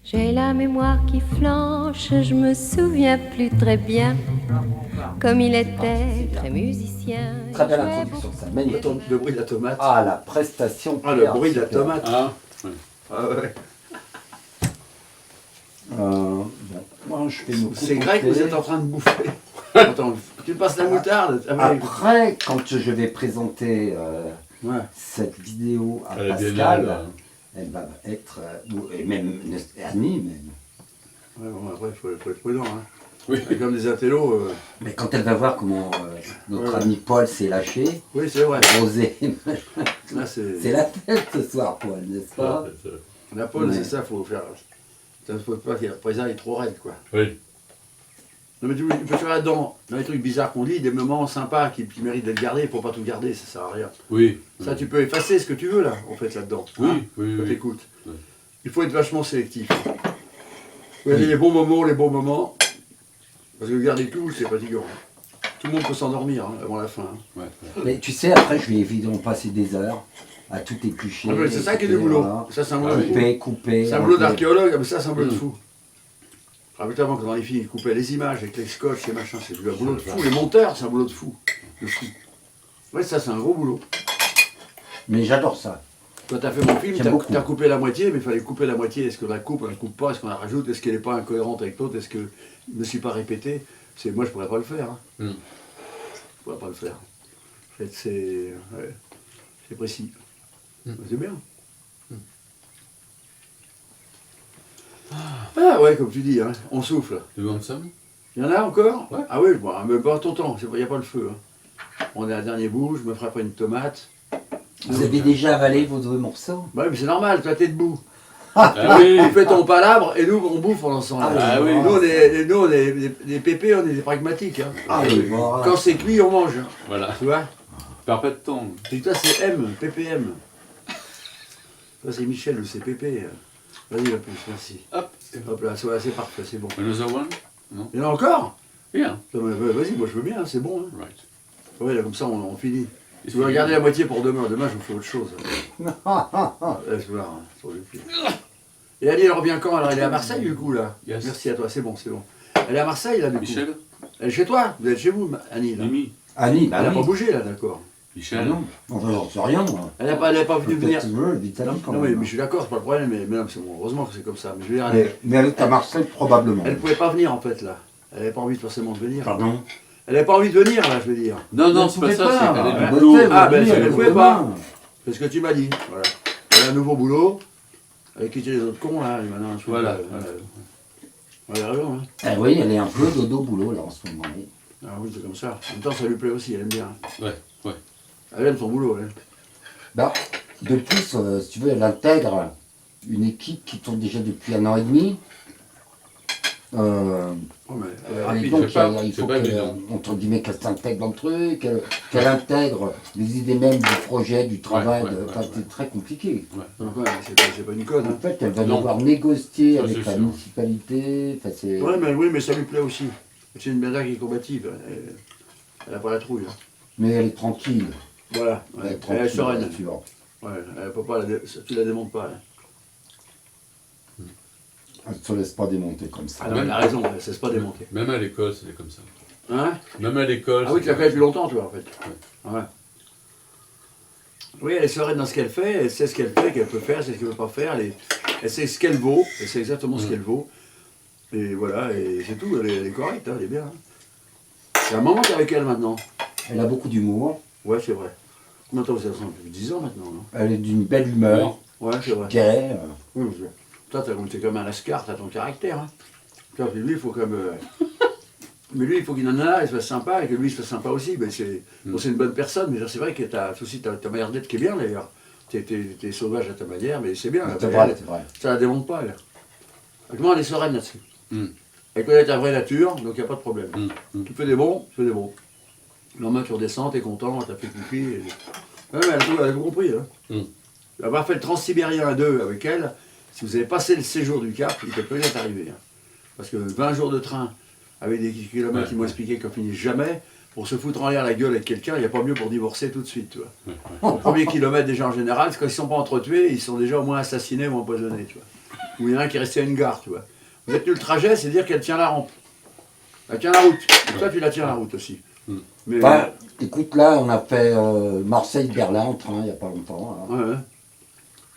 J'ai la mémoire qui flanche, je me souviens plus très bien. Comme il était très musicien. Très belle introduction, ça, magnifique. Le bruit de la tomate. Ah, la prestation. Ah, le bruit de la super. tomate. Ah, ouais. Ah ouais. Bon, moi, je fais me C'est vrai que contenter. vous êtes en train de bouffer. Attends, tu passes la moutarde. Ah, ouais. Après, quand je vais présenter Ouais. cette vidéo à Elle est bien Pascal, là. elle va être, et même Annie même. Ouais, bon, après, il faut être prudent. Hein. Oui. Et comme des intellos. Mais quand elle va voir comment notre Ouais. ami Paul s'est lâché, Oui, c'est vrai. Rosé, Là, c'est c'est la fête ce soir, Paul, n'est-ce pas? la pole, Ouais. c'est ça, faut faire. Ça ne faut pas qu'il y ait présent est trop raide, quoi. Oui. Non, mais tu peux faire là-dedans, dans les trucs bizarres qu'on dit, des moments sympas qui méritent d'être gardés, il ne faut pas tout garder, ça sert à rien. Oui. Ça, tu peux effacer ce que tu veux, là, en fait, là-dedans. Oui, Hein, oui, quand oui. t'écoutes. Ouais. Il faut être vachement sélectif. Vous avez les bons moments, parce que garder tout, c'est fatigant. Tout le monde peut s'endormir hein, avant la fin. Hein. Ouais. Mais tu sais, après, je vais évidemment passer des heures à tout éplucher. Ah, mais c'est ça qui est du boulot. Ça, c'est un boulot de fou. Couper. C'est un boulot enlever. d'archéologue, mais ça, c'est un boulot de fou. Rappelle-toi avant, quand dans les films, ils coupaient les images avec les scotch et machin, c'est un boulot de fou. Les monteurs, c'est un boulot de fou. De fou. Ouais, ça, c'est un gros boulot. Mais j'adore ça. Quand tu as fait mon film, J'aime beaucoup. tu as coupé la moitié, mais il fallait couper la moitié. Est-ce qu'on la coupe, on la coupe pas, est-ce qu'on la rajoute, est-ce qu'elle n'est pas incohérente avec l'autre, est-ce que je ne me suis pas répété. Moi, je ne pourrais pas le faire. Hein. Mm. Je ne pourrais pas le faire. En fait, c'est précis. Mm. C'est bien. Ah ouais, comme tu dis, hein, on souffle. Tu veux en ça? Il y en a encore Ouais. Ah oui, bon, mais pas ton temps, il n'y a pas le feu. Hein. On est à dernier bout, je me ferai après une tomate. Vous avez déjà avalé vos 2 morceaux? Bah oui, mais c'est normal, toi t'es debout. Ah oui. Tu fais ton palabre et nous on bouffe pendant ce temps-là. Ah oui. Nous on est des pépés, on est des pragmatiques. Hein. Ah oui, bon, Quand c'est cuit, on mange. Hein. Voilà. Tu vois Perds pas de temps. Et toi c'est M, PPM. Toi c'est Michel ou c'est PP. Vas-y la plus, merci. Hop. Hop là, c'est parfait, c'est bon. Another one? Non? Il y en a encore Yeah. Non, mais vas-y, moi je veux bien, c'est bon. Hein. Right. Ouais, là comme ça on finit. Tu veux regarder la moitié pour demain, demain je vous fais autre chose. Laisse voir, hein, sur le film. Et Annie, elle revient quand? Alors elle est à Marseille du coup là. Yes. Merci à toi, c'est bon, c'est bon. Elle est à Marseille là du coup. Michel? Elle est chez toi? Vous êtes chez vous, Annie là. Mimi? Annie, bah Elle n'a oui. pas bougé là, d'accord. Ah Michel? non, enfin, j'en sais rien, moi. Elle n'a pas voulu venir. Peut-être veux, l'Italie, Non, quand non, même. mais je suis d'accord, c'est pas le problème, mais non, c'est bon, heureusement que c'est comme ça. Mais je veux dire, Mais elle est à Marseille, probablement. elle pouvait pas venir en fait là. Elle n'avait pas envie forcément de venir. Pardon? Elle n'avait pas envie de venir là, je veux dire. Non, non, Elle c'est pas pouvait ça, pas. c'est qu'elle est Ouais. du boulot. Ah, ben, elle pouvait pas. demain. C'est ce que tu m'as dit. Voilà. Elle a un nouveau boulot. Elle a quitté les autres cons là, et maintenant un truc, Voilà. Elle a raison, hein. Ah oui, elle est un peu dodo-boulot, là, en ce moment. Oui. Ah oui, c'est comme ça. En même temps, ça lui plaît aussi, elle aime bien. Ouais, ouais. Elle aime son boulot, elle. Bah, de plus, si tu veux, elle intègre une équipe qui tourne déjà depuis 1 an et demi. Oh, mais, Et puis, donc, c'est pas- il c'est faut pas qu'elle, évident. entre guillemets, qu'elle s'intègre dans le truc, qu'elle intègre les idées même du projet, du travail. ouais, enfin, ouais, c'est très compliqué. donc, ouais, c'est pas une conne. En Hein. fait, elle va Non. devoir négocier Ça, avec c'est la sûr. municipalité. Enfin, c'est... Ouais, mais, oui, mais ça lui plaît aussi. C'est une nana qui est combative. Elle n'a pas la trouille. Hein. Mais elle est tranquille. Voilà. Elle Ouais. est Elle tranquille. est sereine. là-dessus. Ouais, elle peut pas tu la démontes pas. Hein. Elle ne se laisse pas démonter comme ça. Ah non, elle a raison, elle ne cesse pas démonter. Même à l'école, c'était comme ça. Hein? Même à l'école. Ah oui, tu l'as c'était fait depuis comme longtemps, toi, en fait. Ouais. Oui, elle est sereine dans ce qu'elle fait, elle sait ce qu'elle fait, qu'elle peut faire, elle sait ce qu'elle ne peut pas faire, elle sait ce qu'elle vaut, elle sait exactement ce qu'elle vaut. Et voilà, et c'est tout, elle est correcte, hein, elle est bien. Hein. C'est un moment qu'elle est avec elle maintenant. Elle a beaucoup d'humour. Ouais, c'est vrai. Combien de temps vous êtes ensemble? Depuis 10 ans maintenant, non? Elle est d'une belle humeur. Ouais, c'est vrai. Gaie. Oui, monsieur. Toi, t'es comme un lascar, t'as ton caractère. Hein. Toi, puis lui, il faut comme. Mais lui, il faut qu'il en a, il soit sympa, et que lui, il soit sympa aussi. Mais bon, c'est une bonne personne, mais c'est vrai que t'as aussi ta manière d'être qui est bien d'ailleurs. T'es sauvage à ta manière, mais c'est bien. C'est Elle, vrai, c'est vrai. ça la démonte pas, elle. Avec moi, elle est sereine là-dessus. Mm. Elle connaît ta vraie nature, donc il n'y a pas de problème. Mm. Tu fais des bons, tu fais des bons. Le lendemain, tu redescends, t'es content, t'as fait pipi. Et... Ouais, mais elle a tout compris. Hein. Mm. Avoir fait le Transsibérien à 2 avec elle, si vous avez passé le séjour du Cap, il ne peut plus rien arriver. Hein. Parce que 20 jours de train, avec des kilomètres Ouais, qui m'ont ouais. expliqué qu'on finit jamais, pour se foutre en l'air la gueule avec quelqu'un, il n'y a pas mieux pour divorcer tout de suite. Tu vois. Ouais, ouais. Au premier kilomètre, déjà en général, quand ils ne sont pas entretués, ils sont déjà au moins assassinés ou empoisonnés. Tu vois. où il y en a un qui est resté à une gare, tu vois. Vous êtes tenu le trajet, c'est dire qu'elle tient la rampe. Elle tient la route. Et toi, tu la tiens la route aussi. Mais, Enfin, écoute, là, on a fait Marseille-Berlin en train, il n'y a pas longtemps. Hein. ouais.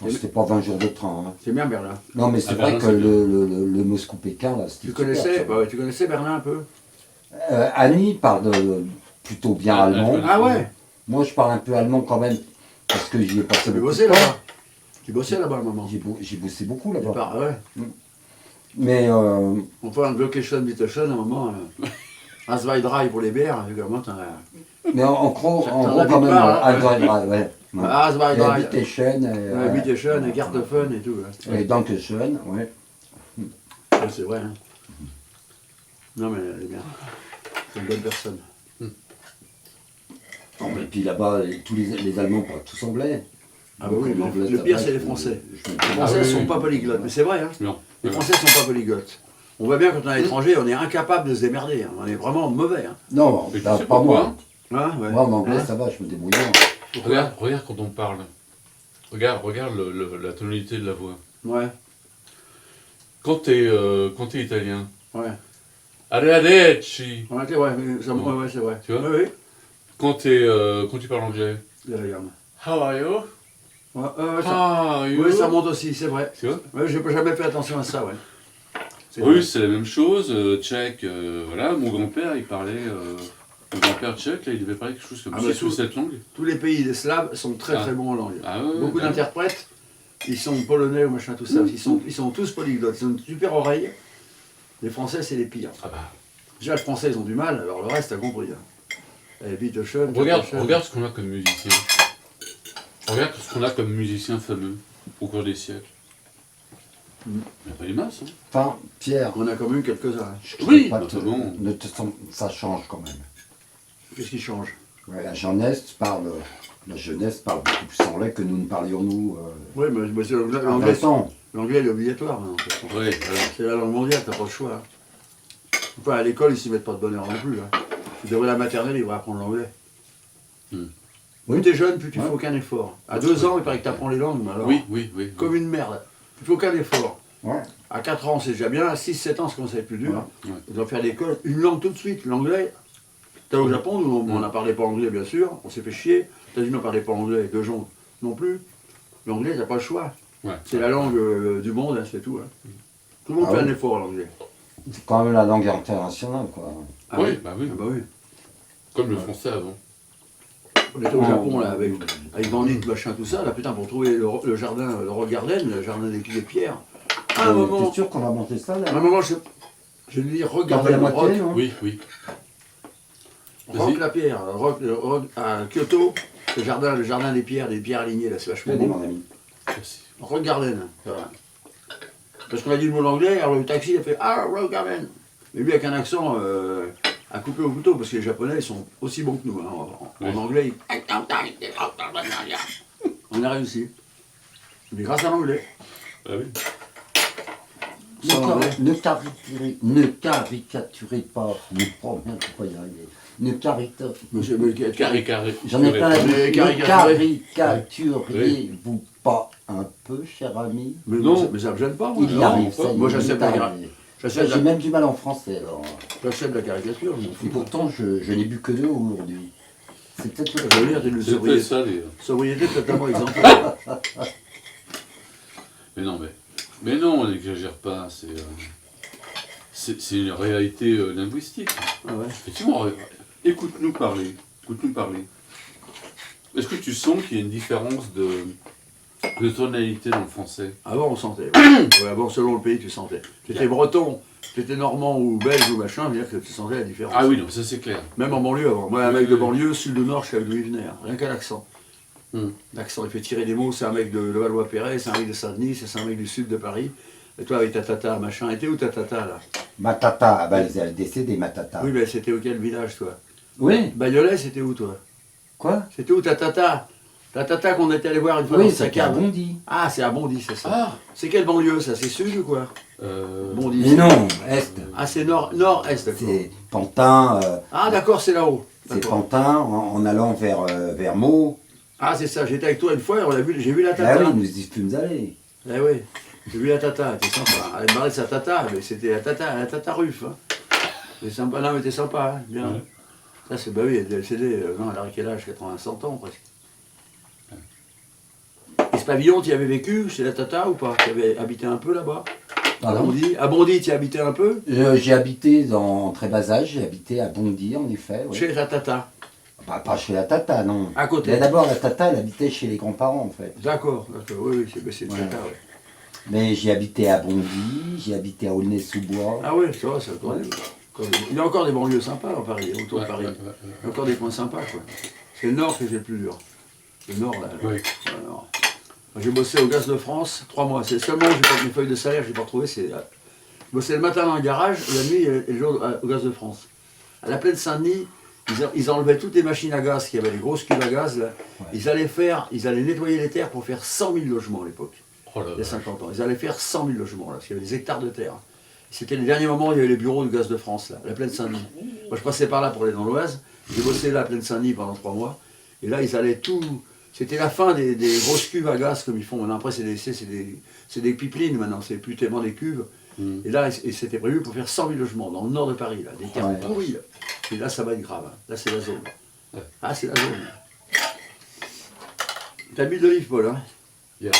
Enfin, c'était pas 20 jours de train. Hein. C'est bien Berlin. Non, mais c'est Ah, vrai Berlin, que c'est bien. le Moscou-Pékin, là, c'était Tu connaissais, super, ça. bah ouais, tu connaissais Berlin un peu? Annie parle plutôt bien allemand. Ah ouais. Moi, je parle un peu allemand quand même, parce que j'y ai passé Tu beaucoup de bossais temps. là-bas. Tu bossais là-bas, maman. J'ai bossé beaucoup Tu là-bas. pars, ouais. Mais On fait un Glockenstein Bitteschen à un moment. Un Zweidrei pour les bières, évidemment. mais en gros, T'en quand habites même, pas, hein, un Zweidrei, ouais. Ah, Zweidrei. Habitation. Bitteschen, Gartefen et tout. Ouais. Et Dankeschön, ouais. Ouais, c'est vrai. Hein. Non, mais elle est bien. C'est une bonne personne. Et puis là-bas, tous les Allemands parlent tous anglais. Ah bah oui, Donc, mais l'anglais, le ça pire va, c'est les je- Français. je- Les je- Français Ah oui, sont oui. pas polyglottes, mais c'est vrai. Hein. Non. Les Français sont pas polyglottes. On voit bien quand on est à l'étranger, on est incapable de se démerder. Hein. On est vraiment mauvais. Hein. Non, Mais tu bah, sais pas pourquoi moi. Hein, ouais. Moi, en anglais, Hein. ça va, je me débrouille bien. Regarde quand on parle. Regarde la tonalité de la voix. Ouais, Quand t'es italien, ouais. arrivederci. Ouais, ouais, c'est vrai. Tu vois Oui, oui. Quand tu parles anglais, Je regarde. how are you? Ouais, How are you? oui, ça monte aussi, c'est vrai. Tu vois? Ouais, j'ai jamais fait attention à ça, ouais. C'est Oui, vrai. c'est la même chose. Tchèque, voilà. Mon grand-père, il parlait. Mon grand-père tchèque, là, il devait parler quelque chose comme Ah bah 6 ou tout. 7 langues. Tous les pays des Slaves sont très Ah. très bons en langue. Ah ouais, Beaucoup bah, d'interprètes, ils sont polonais ou machin, tout ça. Ils sont tous polyglottes. Ils ont une super oreille. Les Français, c'est les pires. Ah bah. Déjà, les Français, ils ont du mal, alors le reste, t'as compris. Hein. Et Bitteschen, Regarde ce qu'on a comme musicien. Regarde ce qu'on a comme musicien fameux au cours des siècles. Il n'y a pas les masses. Hein. Enfin, Pierre, On a quand même quelques-uns. Hein. je Oui, crois pas te- notamment. ne te sens- ça change quand même. Qu'est-ce qui change? Ouais, la jeunesse parle beaucoup plus anglais que nous ne parlions nous. Oui, mais c'est À l'anglais. 20 ans. L'anglais, il est obligatoire maintenant. de toute façon. Oui, voilà. C'est la langue mondiale, t'as pas le choix. Hein. Enfin, à l'école, ils s'y mettent pas de bonne heure non plus. Hein. Tu devrais la maternelle, ils devraient apprendre l'anglais. Hmm. Plus t'es jeune, plus tu Ouais. fais aucun effort. À 2 ans, il paraît que t'apprends les langues, mais alors, Oui. comme une merde. Tu fais aucun effort. Ouais. À 4 ans, c'est déjà bien. À 6-7 ans, ça commence à être plus dur. Ouais. Tu dois faire l'école, une langue tout de suite, l'anglais. T'es au Japon, nous, on n'a parlé pas anglais, bien sûr. On s'est fait chier. T'as dit, on parlait pas anglais, de gens non plus. L'anglais, t'as pas le choix. Ouais. C'est la langue du monde, hein, c'est tout. Hein. Tout le monde Ah fait oui. un effort en anglais. C'est quand même la langue internationale, quoi. Ah Oui, bah oui. Ah bah oui. Comme le français avant. On était au Japon là, avec Van Lith, machin, tout ça. Là, putain, pour trouver le jardin, le Rock Garden, le jardin des pierres. À un moment, T'es sûr qu'on va monter ça, à là un moment, je lui dis, T'as regardez la le rock, moitié, non Oui. rock la pierre, le rock à Kyoto, le jardin des pierres alignées, là, c'est vachement Regardez, bon. mon ami. Merci. Rock Garden, voilà. Parce qu'on a dit le mot en anglais, alors le taxi, il a fait Ah, Rock Garden. Mais lui, avec un accent à couper au couteau, parce que les Japonais, ils sont aussi bons que nous. Hein. En Oui. anglais, on a réussi. Mais grâce à l'anglais. Ah oui. Sans l'anglais. Ne caricaturez pas. Ne prends bien, tu peux pas y arriver. Ne caricaturez. Carré. J'en ai plein la bouche. Mais Ne caricaturez. caricaturez-vous pas un peu, cher ami? Mais Non. mais ça me gêne pas, moi. Il y non, arrive, pas. ça y est, Moi, il j'accepte est la arrivé. J'accepte J'ai même du mal en français, alors. la caricature, je m'en Et fous. pourtant, je n'ai bu que deux aujourd'hui. C'est peut-être Je veux dire, t'es une C'est peut-être ça, les... sobriété totalement exemplaire. Mais non, on n'exagère pas. C'est une réalité linguistique. Ah ouais. Effectivement, écoute-nous parler. Est-ce que tu sens qu'il y a une différence de tonalité dans le français? Avant, on sentait. Ouais, avant, selon le pays, tu sentais. Tu étais breton, tu étais normand ou belge ou machin, veut dire que tu sentais la différence. Ah oui, non, ça c'est clair. Même en banlieue avant. Moi, un mec de banlieue, sud ou nord, je savais d'où il venait. Hein. Rien qu'à l'accent. Hmm. L'accent, il fait tirer des mots, c'est un mec de Levallois-Perret, c'est un mec de Saint-Denis, c'est un mec du sud de Paris. Et toi, avec ta tata, machin. Et t'es où ta tata, là? Ma tata, ah bah, elle est décédée, ma tata. Oui, mais c'était auquel village, toi? Oui, Bagnolet, c'était où, toi? quoi? C'était où ta tata? Ta tata qu'on était allé voir une fois Oui, dans sa c'était à cave. Bondy. Ah, c'est à Bondy, c'est ça. Ah C'est quelle banlieue, ça? C'est sud ou quoi? Bondy. Mais non, Est. Ah, c'est nord-est, d'accord. C'est Pantin, Ah, d'accord, c'est là-haut. c'est D'accord. Pantin en allant vers Meaux. Ah, c'est ça, j'étais avec toi une fois et j'ai vu la Là tata. oui, nous y fûmes allés. Eh oui. J'ai vu la tata, elle était sympa. Elle parlait de sa tata, mais c'était la tata Ruff. Hein. C'est sympa, non mais t'es sympa, hein, bien. Ouais. Ça c'est, bah oui, elle est décédée, non, elle a quel âge, 80-100 ans presque. Et ce pavillon, tu y avais vécu chez la tata ou pas? Tu avais habité un peu là-bas? À Pardon. Bondy? À Bondy, tu y as habité un peu? J'ai habité dans très bas âge, j'ai habité à Bondy en effet. Ouais. Chez la tata. Pas chez la tata, non. À côté. Mais d'abord, la tata, elle habitait chez les grands-parents en fait. D'accord, oui, c'est Ouais. tata, ouais. Mais j'ai habité à Bondy, j'ai habité à Aulnay-sous-Bois. Ah ouais, ça va, c'est encore, il y a encore des banlieues sympas en Paris, autour de Ouais, Paris. ouais, ouais, Il y a encore des coins sympas, quoi. C'est le nord qui est le plus dur. Le nord, là. ouais. Le nord. Moi, j'ai bossé au Gaz de France 3 mois. C'est seulement où j'ai pas mes feuilles de salaire, j'ai pas retrouvé. Je bossais le matin dans le garage, et la nuit et le jour au Gaz de France. À la plaine Saint-Denis, ils enlevaient toutes les machines à gaz, qui avaient les grosses cuves à gaz. Là. Ouais. Ils allaient nettoyer les terres pour faire 100 000 logements à l'époque. Oh là Il y a là. 50 ans. Ils allaient faire 100 000 logements, là, parce qu'il y avait des hectares de terre. C'était les derniers moments où il y avait les bureaux du Gaz de France, là, à la plaine Saint-Denis. Moi, je passais par là pour aller dans l'Oise. J'ai bossé là à la plaine Saint-Denis pendant 3 mois. Et là, ils allaient tout. C'était la fin des grosses cuves à gaz comme ils font maintenant. Après, c'est des pipelines maintenant, c'est plus tellement des cuves. Mm. Et là, c'était prévu pour faire 100 000 logements dans le nord de Paris, là, des terres Ouais. pourries. Là. Et là, ça va être grave. Hein. Là, c'est la zone. Ouais. Ah, c'est la zone. T'as l'huile d'olive, Paul, hein? Yeah.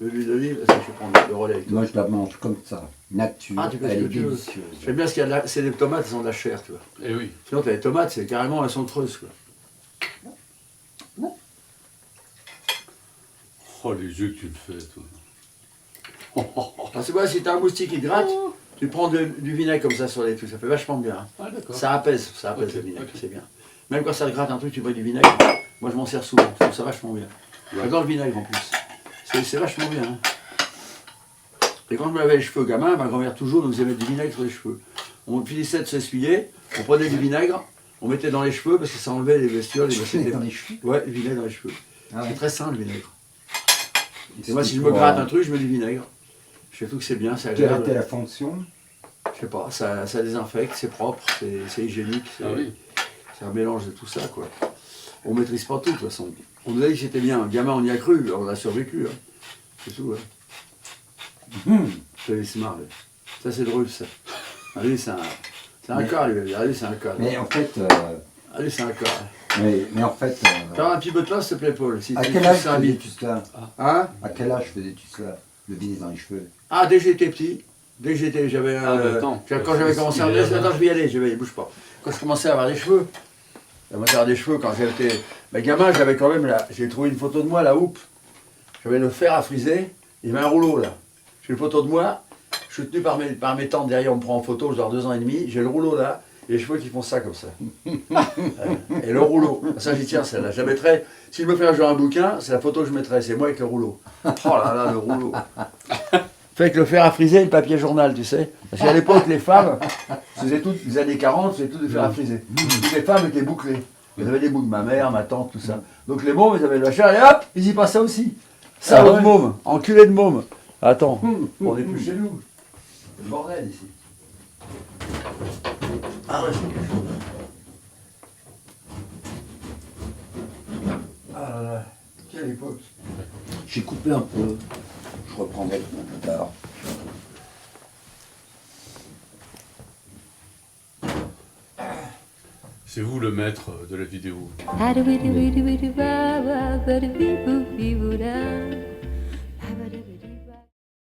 L'huile d'olive, ça, je vais prendre le relais avec toi. Moi, je la mange comme ça, nature, Ah, tu fais ce elle que est tu veux. délicieuse. J'aime bien ce qu'il y a c'est des tomates, elles ont de la chair, tu vois. Eh oui. Sinon, t'as les tomates, c'est carrément, elles sont creuses, quoi. Oh, les yeux que tu me fais, toi. Alors, c'est quoi, si t'as un moustique qui te gratte, tu prends du vinaigre comme ça sur les trucs, ça fait vachement bien. Hein. Ah, d'accord. Ça apaise Ok, le vinaigre, ok. c'est bien. Même quand ça te gratte un truc, tu bois du vinaigre, moi je m'en sers souvent, je trouve ça vachement bien. Ouais. J'adore le vinaigre en plus, c'est vachement bien. Hein. Et quand je me lavais les cheveux gamin, ma grand-mère toujours nous faisait mettre du vinaigre sur les cheveux. On finissait de s'essuyer, on prenait du vinaigre, on mettait dans les cheveux parce que ça enlevait les bestioles. C'est dans les cheveux. Ouais, du vinaigre dans les cheveux. Ah ouais. C'est très sain le vinaigre. Et Et moi si je me pour, gratte un truc, je mets du vinaigre. Je trouve que c'est bien, c'est Quelle agréable. était la fonction? Je sais pas, ça désinfecte, c'est propre, c'est hygiénique, Ah oui. c'est un mélange de tout ça, quoi. On maîtrise pas tout, de toute façon. On nous a dit que c'était bien, gamin, on y a cru, on a survécu, hein. C'est tout, hein. C'est smart, lui. Ça, c'est drôle, ça. Ah, lui, c'est un Mais- cas, lui. Ah, lui, c'est un cas. Mais en fait, Ah, lui, c'est un cas. mais en fait, T'as un petit peu de place, s'il te plaît, Paul. Si à tu- quel tu âge sais un bit. faisais-tu cela? Hein? À quel âge faisais-tu cela? Le vinaigre dans les cheveux? Ah, dès que j'étais petit, j'avais Ah, mais attends. quand j'avais commencé à... Il est là. Attends, je vais y aller, bouge pas. Quand je commençais à avoir des cheveux, quand j'étais... Mais gamin, j'avais quand même, là, j'ai trouvé une photo de moi, la houppe. J'avais le fer à friser, il y avait un rouleau, là. J'ai une photo de moi, je suis tenu par mes tantes derrière, on me prend en photo, je dois avoir 2 ans et demi, j'ai le rouleau, là, et les cheveux qui font ça, comme ça. Et le rouleau, ça j'y tiens, celle-là. Je la mettrais, si je me fais un jour un bouquin, c'est la photo que je mettrais, c'est moi avec le rouleau. Oh là là, le rouleau. Fait que le fer à friser et le papier journal, tu sais. Parce qu'à l'époque, les femmes, faisaient toutes, les années 40, faisaient tout du fer à friser. Toutes les femmes étaient bouclées. Elles avaient des boucles, ma mère, ma tante, tout ça. Donc les mômes, ils avaient le machin, et hop, ils y passaient aussi. Ça, Ah de ouais. môme, enculé de môme. Attends, on n'est plus chez nous. C'est le bordel ici. Ah ouais, c'est quelque chose. Ah là là, quelle époque. J'ai coupé un peu. Je reprendrai plus tard. C'est vous le maître de la vidéo. Ah, do, do, do, do, do, do, ba, ba, ba, do, bi, boo, bi, boo, da.